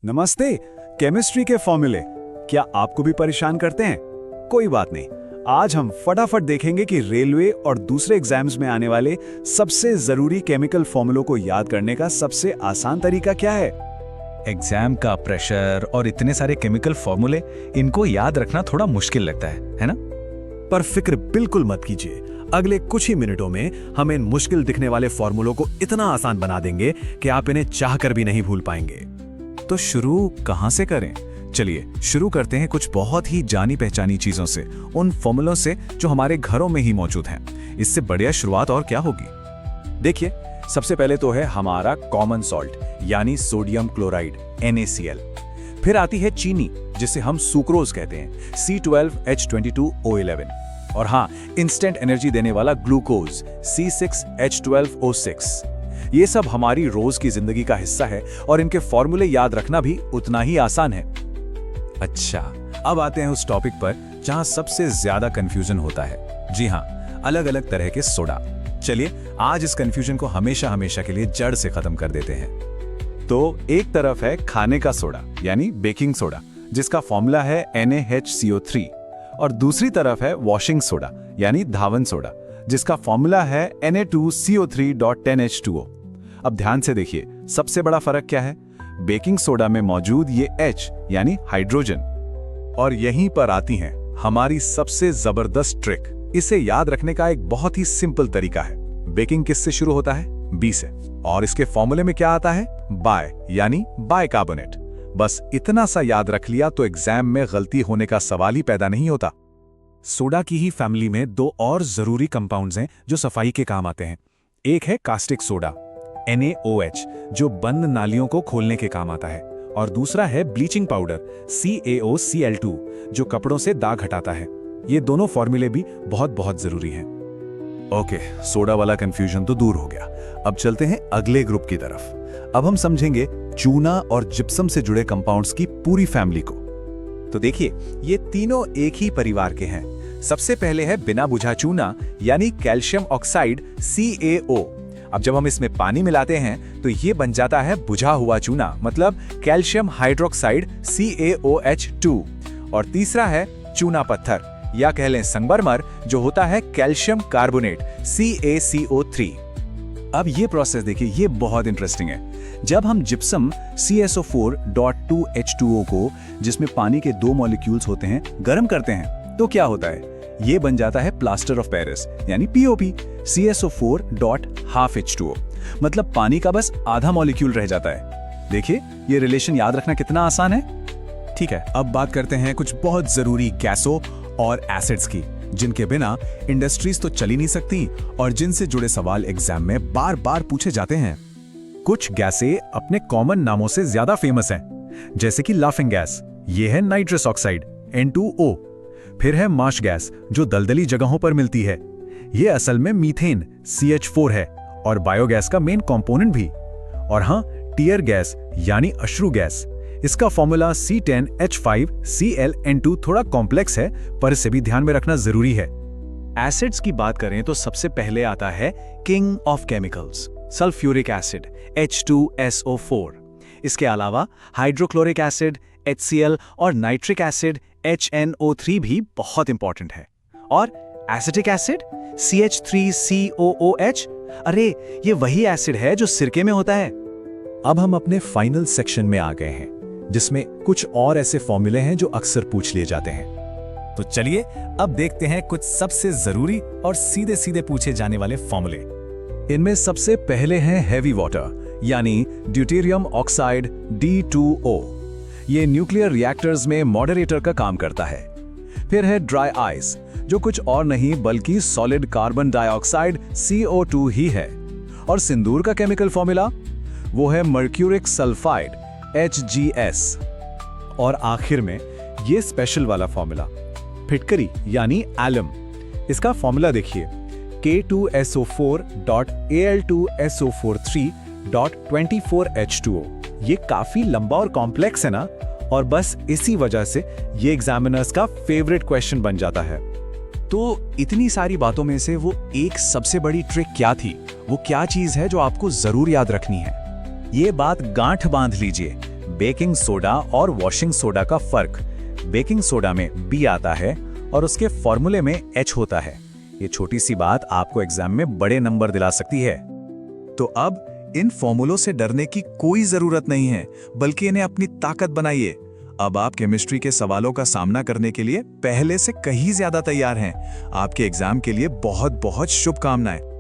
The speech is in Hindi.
नमस्ते। केमिस्ट्री के फॉर्मूले क्या आपको भी परेशान करते हैं? कोई बात नहीं, आज हम फटाफट देखेंगे कि रेलवे और दूसरे एग्जाम्स में आने वाले सबसे जरूरी केमिकल फॉर्मूलों को याद करने का सबसे आसान तरीका क्या है। एग्जाम का प्रेशर और इतने सारे केमिकल फॉर्मूले, इनको याद रखना थोड़ा मुश्किल लगता है ना? पर फिक्र बिल्कुल मत कीजिए, अगले कुछ ही मिनटों में हम इन मुश्किल दिखने वाले फॉर्मूलों को इतना आसान बना देंगे कि आप इन्हें चाहकर भी नहीं भूल पाएंगे। तो शुरू कहां से करें? चलिए शुरू करते हैं कुछ बहुत ही जानी पहचानी चीजों से, उन फॉर्मूलों से जो हमारे घरों में ही मौजूद हैं। इससे बढ़िया शुरुआत और क्या होगी? देखिए, सबसे पहले तो है हमारा कॉमन सॉल्ट यानी सोडियम क्लोराइड NaCl। फिर आती है चीनी जिसे हम सुक्रोज कहते हैं C12H22O11। और हाँ, इंस्टेंट एनर्जी देने वाला ग्लूकोज C6H12O6। ये सब हमारी रोज की जिंदगी का हिस्सा है और इनके फॉर्मूले याद रखना भी उतना ही आसान है। अच्छा, अब आते हैं उस टॉपिक पर जहां सबसे ज्यादा कंफ्यूजन होता है। जी हाँ, अलग अलग तरह के सोडा। चलिए आज इस कंफ्यूजन को हमेशा हमेशा के लिए जड़ से खत्म कर देते हैं। तो एक तरफ है खाने का सोडा यानी बेकिंग सोडा जिसका फॉर्मूला है NaHCO3, और दूसरी तरफ है वॉशिंग सोडा यानी धावन सोडा जिसका फॉर्मूला है Na2CO3.10H2O। अब ध्यान से देखिए, सबसे बड़ा फर्क क्या है? बेकिंग सोडा में मौजूद ये H यानी हाइड्रोजन। और यहीं पर आती है हमारी सबसे जबरदस्त ट्रिक। इसे याद रखने का एक बहुत ही सिंपल तरीका है। बेकिंग किससे शुरू होता है? B से, और इसके फॉर्मूले में क्या आता है? बाय यानी बाइकार्बोनेट। बस इतना सा याद रख लिया तो एग्जाम में गलती होने का सवाल ही पैदा नहीं होता। सोडा की ही फैमिली में दो और जरूरी कंपाउंड्स हैं जो सफाई के काम आते हैं। एक है कास्टिक सोडा NaOH जो बंद नालियों को खोलने के काम आता है, और दूसरा है ब्लीचिंग पाउडर CaOCl2 जो कपड़ों से दाग हटाता है। ये दोनों फॉर्मूले भी बहुत बहुत जरूरी हैं। ओके, सोडा वाला कंफ्यूजन तो दूर हो गया। अब चलते हैं अगले ग्रुप की तरफ। अब हम समझेंगे चूना और जिप्सम से जुड़े कंपाउंड्स की पूरी फैमिली को। तो देखिए, ये तीनों एक ही परिवार के हैं। सबसे पहले है बिना बुझा चूना यानी कैल्शियम ऑक्साइड CaO। अब जब हम इसमें पानी मिलाते हैं तो ये बन जाता है बुझा हुआ चूना, मतलब कैल्शियम हाइड्रोक्साइड CaOH2। और तीसरा है चूना पत्थर या कह लें संगमरमर जो होता है कैल्शियम कार्बोनेट CaCO3। अब ये प्रोसेस देखिए, ये बहुत इंटरेस्टिंग है। जब हम जिप्सम CSO4.2H2O को, जिसमें पानी के दो मॉलिक्यूल्स होते हैं, गर्म करते हैं तो क्या होता है? ये बन जाता है प्लास्टर ऑफ पेरिस यानी POP CSO4.12H2O। मतलब पानी का बस आधा मॉलिक्यूल रह जाता है। देखिए, ये रिलेशन याद रखना कितना आसान है। ठीक है, अब बात करते हैं कुछ बहुत जरूरी गैसों और एसिड्स की, जिनके बिना इंडस्ट्रीज तो चल ही नहीं सकती और जिनसे जुड़े सवाल एग्जाम में बार बार पूछे जाते हैं। कुछ गैसें अपने कॉमन नामों से ज्यादा फेमस हैं, जैसे कि लाफिंग गैस, ये है नाइट्रस ऑक्साइड N2O। फिर है मार्श गैस जो दलदली जगहों पर मिलती है, ये असल में मीथेन CH4 है और बायोगैस का मेन कंपोनेंट भी। और हाँ, टीयर गैस यानी अश्रु गैस, इसका फॉर्मूला C10H5Cl N2 थोड़ा कॉम्प्लेक्स है, पर इसे भी ध्यान में रखना जरूरी है। एसिड्स की बात करें तो सबसे पहले आता है king of chemicals sulphuric acid H2SO4। इसके अलावा हाइड्रोक्लोरिक एसिड HCl और नाइट्रिक एसिड HNO3 भी बहुत इंपॉर्टेंट है। और एसिटिक एसिड CH3COOH, अरे ये वही एसिड है जो सिरके में होता है। अब हम अपने फाइनल सेक्शन में आ गए हैं, जिसमें कुछ और ऐसे फॉर्मूले हैं जो अक्सर पूछ लिए जाते हैं। तो चलिए अब देखते हैं कुछ सबसे जरूरी और सीधे सीधे पूछे जाने वाले फॉर्मूले। इनमें सबसे पहले हैं हेवी वाटर यानी ड्यूटेरियम ऑक्साइड D2O। ये न्यूक्लियर रिएक्टर्स में मॉडरेटर का काम करता है। फिर है ड्राई आइस जो कुछ और नहीं बल्कि सॉलिड कार्बन डाइऑक्साइड CO2 ही है। और सिंदूर का केमिकल फॉर्मूला वो है मर्क्यूरिक सल्फाइड HGS। और आखिर में ये स्पेशल वाला फॉर्मूला फिटकरी यानी एलम। इसका फॉर्मूला देखिए K2SO4.Al2SO43.24H2O। ये काफी लंबा और कॉम्प्लेक्स है ना, और बस इसी वजह से ये एग्जामिनर्स का फेवरेट क्वेश्चन बन जाता है। तो इतनी सारी बातों में से वो एक सबसे बड़ी ट्रिक क्या थी? वो क्या चीज है जो आपको जरूर याद रखनी है? ये बात गांठ बांध लीजिए, बेकिंग सोडा और वॉशिंग सोडा का फर्क। बेकिंग सोडा में B आता है और उसके फॉर्मूले में H होता है। ये छोटी सी बात आपको एग्जाम में बड़े नंबर दिला सकती है। तो अब इन फॉर्मूलों से डरने की कोई जरूरत नहीं है, बल्कि इन्हें अपनी ताकत बनाइए। अब आप केमिस्ट्री के सवालों का सामना करने के लिए पहले से कहीं ज्यादा तैयार हैं। आपके एग्जाम के लिए बहुत बहुत शुभकामनाएं।